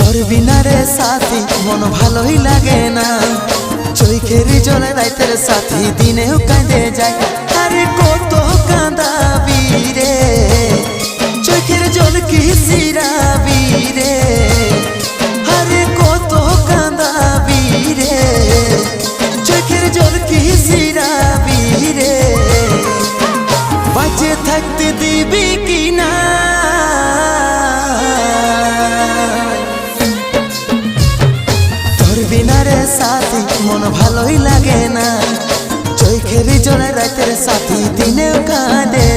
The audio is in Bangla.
তোর বিনা রে সাথী মন ভালোই লাগে না, চোখের জলে রাইতের সাথী দিনেও কাঁদে যায়। আরে কত কাঁদাবি রে, চোখের জল কি সিরাবি রে, আরে কত কাঁদাবি রে, চোখের জল কি সিরাবি রে, বাঁচে থাকতে দিবি কি না। তোর বিনা রে সাথী মন ভালোই লাগে না, চোখের জলে রাতের সাথী দিনেও কাঁদে